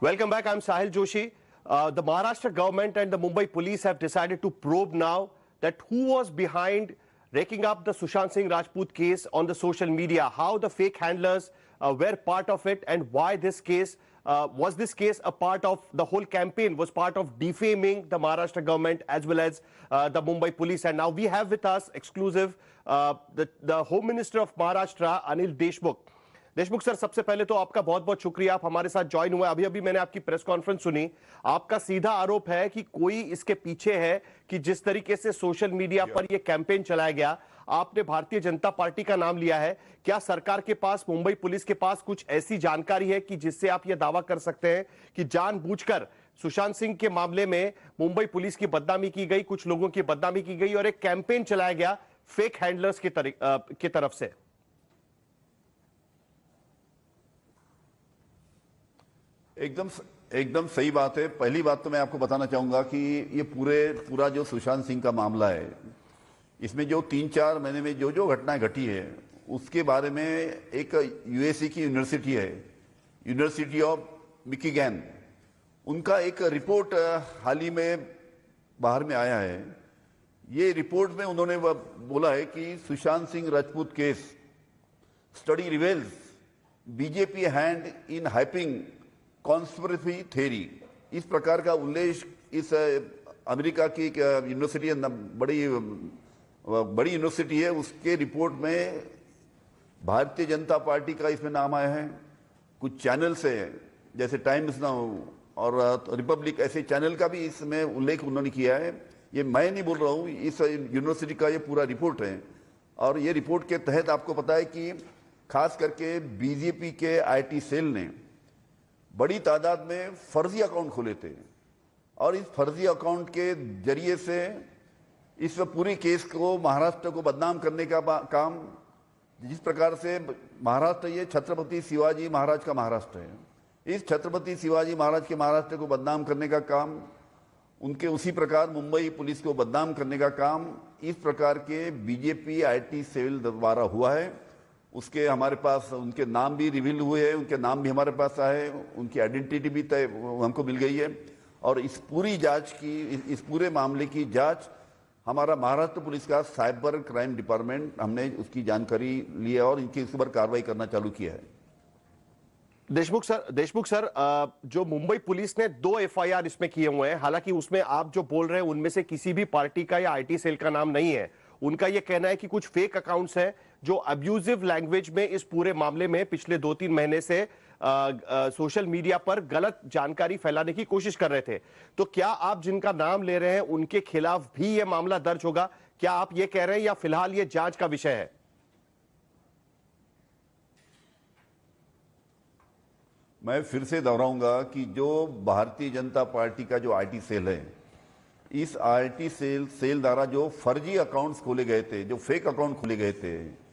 Welcome back. I'm Sahil Joshi. The Maharashtra government and the Mumbai police have decided to probe now that who was behind raking up the Sushant Singh Rajput case on the social media, how the fake handlers were part of it, and why this case was this case a part of the whole campaign, was part of defaming the Maharashtra government as well as the Mumbai police. And now we have with us exclusive the Home Minister of Maharashtra, Anil Deshmukh. Deshmukh sir, सबसे पहले तो आपका बहुत बहुत शुक्रिया, आप हमारे साथ ज्वाइन हुए। अभी अभी मैंने आपकी प्रेस कॉन्फ्रेंस सुनी। आपका सीधा आरोप है कि कोई इसके पीछे है कि जिस तरीके से सोशल मीडिया पर यह कैंपेन चलाया गया, आपने भारतीय जनता पार्टी का नाम लिया है। क्या सरकार के पास, मुंबई पुलिस के पास कुछ ऐसी जानकारी है कि जिससे आप यह दावा कर सकते हैं कि जानबूझकर सुशांत सिंह के मामले में मुंबई पुलिस की बदनामी की गई, कुछ लोगों की बदनामी की गई और एक कैंपेन चलाया गया फेक हैंडलर्स की तरफ से? एकदम सही बात है। पहली बात तो मैं आपको बताना चाहूंगा कि ये पूरा जो सुशांत सिंह का मामला है, इसमें जो 3-4 महीने में जो घटनाएं घटी है, उसके बारे में एक यूएसए की यूनिवर्सिटी है, यूनिवर्सिटी ऑफ मिशिगन, उनका एक रिपोर्ट हाल ही में बाहर में आया है। ये रिपोर्ट में उन्होंने बोला है कि Sushant Singh Rajput case study reveals BJP hand in hyping conspiracy theory. इस प्रकार का उल्लेख इस अमेरिका की यूनिवर्सिटी, बड़ी यूनिवर्सिटी है, उसके रिपोर्ट में भारतीय जनता पार्टी का इसमें नाम आया है। कुछ चैनल से जैसे टाइम्स नाउ और रिपब्लिक, ऐसे चैनल का भी इसमें उल्लेख उन्होंने किया है। ये मैं नहीं बोल रहा हूँ, इस यूनिवर्सिटी का ये पूरा रिपोर्ट है। और ये रिपोर्ट के तहत आपको पता है कि खास करके बीजेपी के आईटी सेल ने बड़ी तादाद में फर्जी अकाउंट खोले थे और इस फर्जी अकाउंट के जरिए से इस पूरी केस को, महाराष्ट्र को बदनाम करने का काम, जिस प्रकार से महाराष्ट्र ये छत्रपति शिवाजी महाराज का महाराष्ट्र है, इस छत्रपति शिवाजी महाराज के महाराष्ट्र को बदनाम करने का काम, उनके उसी प्रकार मुंबई पुलिस को बदनाम करने का काम इस प्रकार के बीजेपी आईटी सेल द्वारा हुआ है। उसके हमारे पास उनके नाम भी रिवील हुए हैं, उनके नाम भी हमारे पास आए, उनकी आइडेंटिटी भी तय हमको मिल गई है। और इस पूरी जांच की, इस पूरे मामले की जांच हमारा महाराष्ट्र पुलिस का साइबर क्राइम डिपार्टमेंट, हमने उसकी जानकारी ली है और इनके इस पर कार्रवाई करना चालू किया है। देशमुख सर, जो मुंबई पुलिस ने 2 एफआईआर इसमें किए हुए हैं, हालांकि उसमें आप जो बोल रहे हैं उनमें से किसी भी पार्टी का या आईटी सेल का नाम नहीं है। उनका यह कहना है कि कुछ फेक अकाउंट्स हैं जो अब्यूजिव लैंग्वेज में इस पूरे मामले में पिछले 2-3 महीने से सोशल मीडिया पर गलत जानकारी फैलाने की कोशिश कर रहे थे। तो क्या आप जिनका नाम ले रहे हैं उनके खिलाफ भी यह मामला दर्ज होगा? क्या आप ये कह रहे हैं या फिलहाल ये जांच का विषय है? मैं फिर से दोहराऊंगा कि जो भारतीय जनता पार्टी का जो आईटी सेल है, इस आईटी सेल द्वारा जो फर्जी अकाउंट्स खोले गए थे, जो फेक अकाउंट खोले गए थे,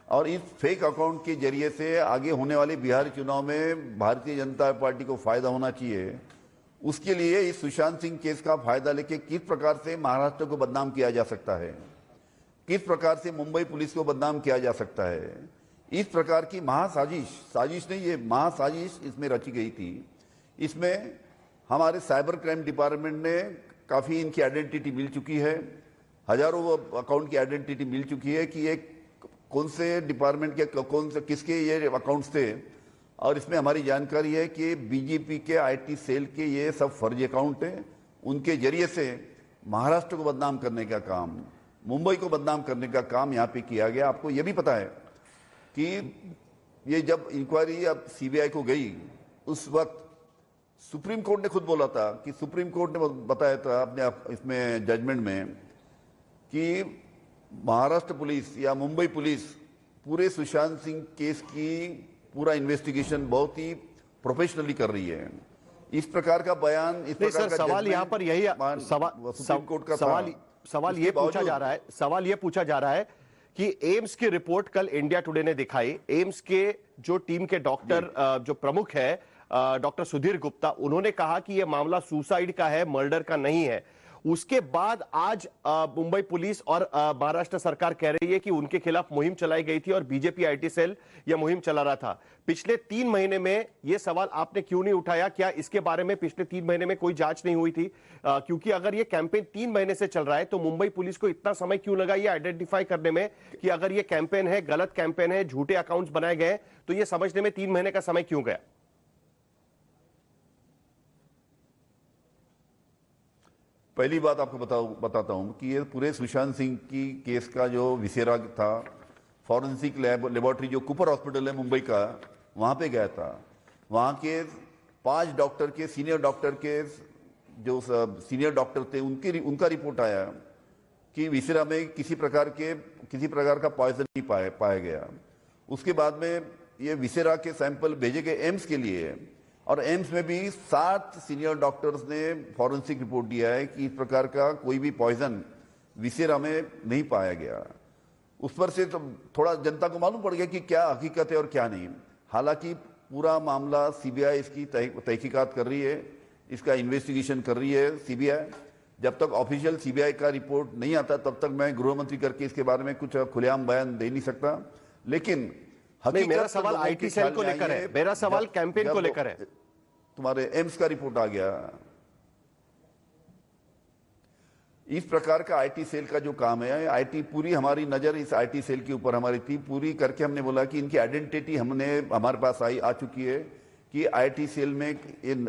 और इस फेक अकाउंट के जरिए से आगे होने वाले बिहार चुनाव में भारतीय जनता पार्टी को फायदा होना चाहिए, उसके लिए इस सुशांत सिंह केस का फायदा लेके किस प्रकार से महाराष्ट्र को बदनाम किया जा सकता है, किस प्रकार से मुंबई पुलिस को बदनाम किया जा सकता है, इस प्रकार की साजिश नहीं, ये महासाजिश इसमें रची गई थी। इसमें हमारे साइबर क्राइम डिपार्टमेंट ने काफ़ी इनकी आइडेंटिटी मिल चुकी है, हजारों अकाउंट की आइडेंटिटी मिल चुकी है कि ये कौन से डिपार्टमेंट के, कौन से किसके ये अकाउंट्स थे। और इसमें हमारी जानकारी है कि बीजेपी के आईटी सेल के ये सब फर्जी अकाउंट हैं। उनके जरिए से महाराष्ट्र को बदनाम करने का काम, मुंबई को बदनाम करने का काम यहाँ पे किया गया। आपको ये भी पता है कि ये जब इंक्वायरी अब सीबीआई को गई, उस वक्त सुप्रीम कोर्ट ने खुद बोला था कि, सुप्रीम कोर्ट ने बताया था अपने इसमें जजमेंट में कि महाराष्ट्र पुलिस या मुंबई पुलिस पूरे सुशांत सिंह केस की पूरा इन्वेस्टिगेशन बहुत ही प्रोफेशनली कर रही है। इस प्रकार का बयान, इस प्रकार का सवाल यहाँ पर यही सुप्रीम कोर्ट का सवाल ये पूछा जा रहा है कि एम्स की रिपोर्ट कल इंडिया टुडे ने दिखाई। एम्स के जो टीम के डॉक्टर, जो प्रमुख है डॉक्टर सुधीर गुप्ता, उन्होंने कहा कि यह मामला सुसाइड का है, मर्डर का नहीं है। उसके बाद आज मुंबई पुलिस और महाराष्ट्र सरकार कह रही है कि उनके खिलाफ मुहिम चलाई गई थी और बीजेपी आईटी सेल यह मुहिम चला रहा था। पिछले 3 महीने में यह सवाल आपने क्यों नहीं उठाया? क्या इसके बारे में पिछले 3 महीने में कोई जांच नहीं हुई थी? क्योंकि अगर यह कैंपेन 3 महीने से चल रहा है तो मुंबई पुलिस को इतना समय क्यों लगा यह आइडेंटिफाई करने में कि अगर यह कैंपेन है, गलत कैंपेन है, झूठे अकाउंट्स बनाए गए, तो यह समझने में 3 महीने का समय क्यों गया? पहली बात आपको बताता हूं कि ये पूरे सुशांत सिंह की केस का जो विसेरा था, फॉरेंसिक लेबोरेटरी जो कूपर हॉस्पिटल है मुंबई का, वहां पे गया था। वहां के 5 डॉक्टर के सीनियर डॉक्टर के जो सीनियर डॉक्टर थे उनका रिपोर्ट आया कि विसेरा में किसी प्रकार का पॉइजन नहीं पाया गया। उसके बाद में ये विसेरा के सैंपल भेजे गए एम्स के लिए, और एम्स में भी 7 सीनियर डॉक्टर्स ने फॉरेंसिक रिपोर्ट दिया है कि इस प्रकार का कोई भी पॉइजन विसेरा में नहीं पाया गया। उस पर से तो थोड़ा जनता को मालूम पड़ गया कि क्या हकीकत है और क्या नहीं। हालांकि पूरा मामला सीबीआई इसकी तहकीकात कर रही है, इसका इन्वेस्टिगेशन कर रही है सीबीआई। जब तक ऑफिशियल सीबीआई का रिपोर्ट नहीं आता तब तक मैं गृह मंत्री करके इसके बारे में कुछ खुलेआम बयान दे नहीं सकता। लेकिन मेरा सवाल आईटी सेल को लेकर है, मेरा सवाल कैंपेन को लेकर है। तुम्हारे एम्स का रिपोर्ट आ गया, इस प्रकार का आईटी सेल का जो काम है, आईटी पूरी हमारी नजर इस आईटी सेल के ऊपर हमारी थी पूरी करके। हमने बोला कि इनकी आइडेंटिटी हमारे पास आ चुकी है कि आईटी सेल में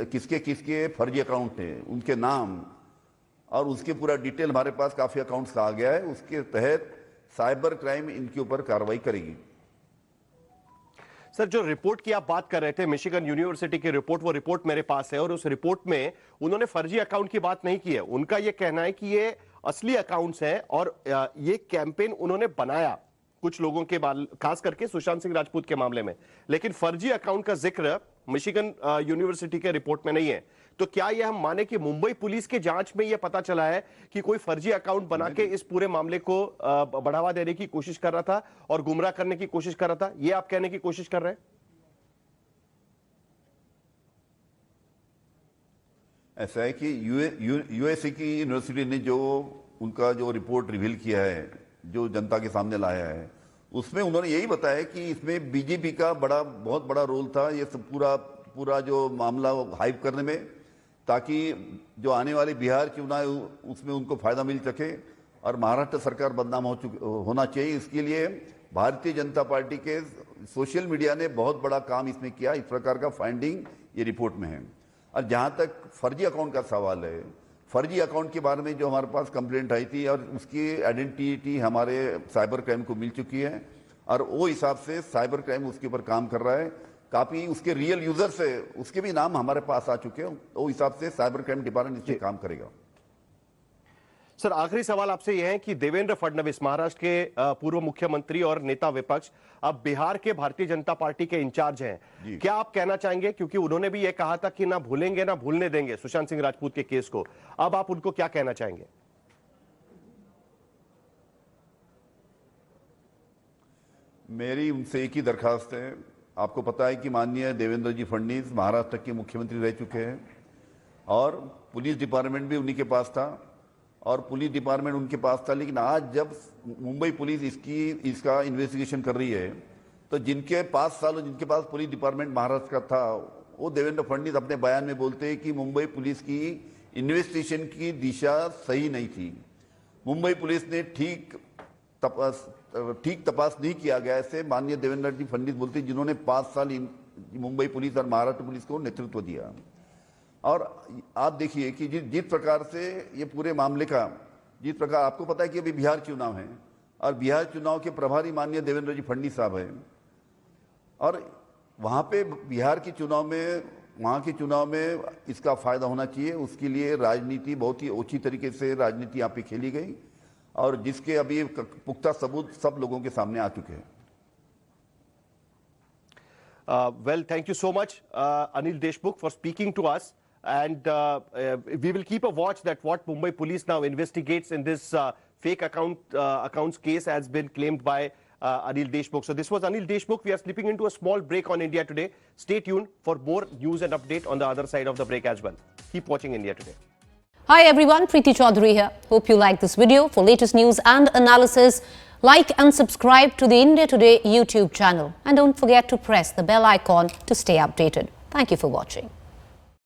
किसके किसके फर्जी अकाउंट हैं, उनके नाम और उसके पूरा डिटेल हमारे पास काफी अकाउंट्स का आ गया है। उसके तहत साइबर क्राइम इनके ऊपर कार्रवाई करेगी। सर, जो रिपोर्ट की आप बात कर रहे थे, मिशिगन यूनिवर्सिटी की रिपोर्ट, वो रिपोर्ट मेरे पास है और उस रिपोर्ट में उन्होंने फर्जी अकाउंट की बात नहीं की है। उनका यह कहना है कि ये असली अकाउंट्स हैं और ये कैंपेन उन्होंने बनाया कुछ लोगों के खास करके सुशांत सिंह राजपूत के मामले में, लेकिन फर्जी अकाउंट का जिक्र मिशिगन यूनिवर्सिटी के रिपोर्ट में नहीं है। तो क्या यह हम माने कि मुंबई पुलिस के जांच में यह पता चला है कि कोई फर्जी अकाउंट बना के इस पूरे मामले को बढ़ावा देने की कोशिश कर रहा था और गुमराह करने की कोशिश कर रहा था, यह आप कहने की कोशिश कर रहे हैं? ऐसा है कि यूएसए की यूनिवर्सिटी ने जो उनका जो रिपोर्ट रिवील किया है, जो जनता के सामने लाया है, उसमें उन्होंने यही बताया कि इसमें बीजेपी का बहुत बड़ा रोल था। ये सब पूरा जो मामला हाइप करने में, ताकि जो आने वाले बिहार चुनाव उसमें उनको फायदा मिल सके और महाराष्ट्र सरकार बदनाम होना चाहिए। इसके लिए भारतीय जनता पार्टी के सोशल मीडिया ने बहुत बड़ा काम इसमें किया। इस प्रकार का फाइंडिंग ये रिपोर्ट में है। और जहां तक फर्जी अकाउंट का सवाल है, फर्जी अकाउंट के बारे में जो हमारे पास कंप्लेंट आई थी और उसकी आइडेंटिटी हमारे साइबर क्राइम को मिल चुकी है और वो हिसाब से साइबर क्राइम उसके ऊपर काम कर रहा है। काफी उसके रियल यूजर से उसके भी नाम हमारे पास आ चुके हैं, वो हिसाब से साइबर क्राइम डिपार्टमेंट इससे काम करेगा। सर, आखिरी सवाल आपसे यह है कि देवेंद्र फडणवीस, महाराष्ट्र के पूर्व मुख्यमंत्री और नेता विपक्ष, अब बिहार के भारतीय जनता पार्टी के इंचार्ज हैं। क्या आप कहना चाहेंगे, क्योंकि उन्होंने भी यह कहा था कि ना भूलेंगे ना भूलने देंगे सुशांत सिंह राजपूत के केस को, अब आप उनको क्या कहना चाहेंगे? मेरी उनसे एक ही दरखास्त है। आपको पता है कि माननीय देवेंद्र जी फडणवीस महाराष्ट्र के मुख्यमंत्री रह चुके हैं और पुलिस डिपार्टमेंट भी उन्हीं के पास था और पुलिस डिपार्टमेंट उनके पास था। लेकिन आज जब मुंबई पुलिस इसका इन्वेस्टिगेशन कर रही है, तो जिनके 5 सालों जिनके पास पुलिस डिपार्टमेंट महाराष्ट्र का था, वो देवेंद्र फडणवीस अपने बयान में बोलते हैं कि मुंबई पुलिस की इन्वेस्टिगेशन की दिशा सही नहीं थी। मुंबई पुलिस ने ठीक तपास नहीं किया गया, ऐसे माननीय देवेंद्र जी फडणवीस बोलते, जिन्होंने 5 साल मुंबई पुलिस और महाराष्ट्र पुलिस को नेतृत्व दिया। और आप देखिए कि जिस प्रकार से ये पूरे मामले का, जिस प्रकार आपको पता है कि अभी बिहार चुनाव है और बिहार चुनाव के प्रभारी माननीय देवेंद्र जी फडणवीस साहब हैं और वहाँ पे बिहार के चुनाव में, वहाँ के चुनाव में इसका फायदा होना चाहिए। उसके लिए राजनीति बहुत ही अच्छी तरीके से राजनीति यहाँ पे खेली गई और जिसके अभी पुख्ता सबूत सब लोगों के सामने आ चुके हैं। Well, thank you so much, Anil Deshmukh, for speaking to us. And we will keep a watch that what Mumbai Police now investigates in this fake accounts case has been claimed by Anil Deshmukh. So this was Anil Deshmukh. We are slipping into a small break on India Today. Stay tuned for more news and update on the other side of the break as well. Keep watching India Today. Hi everyone, Preeti Chaudhary here. Hope you like this video. For latest news and analysis, like and subscribe to the India Today YouTube channel. And don't forget to press the bell icon to stay updated. Thank you for watching.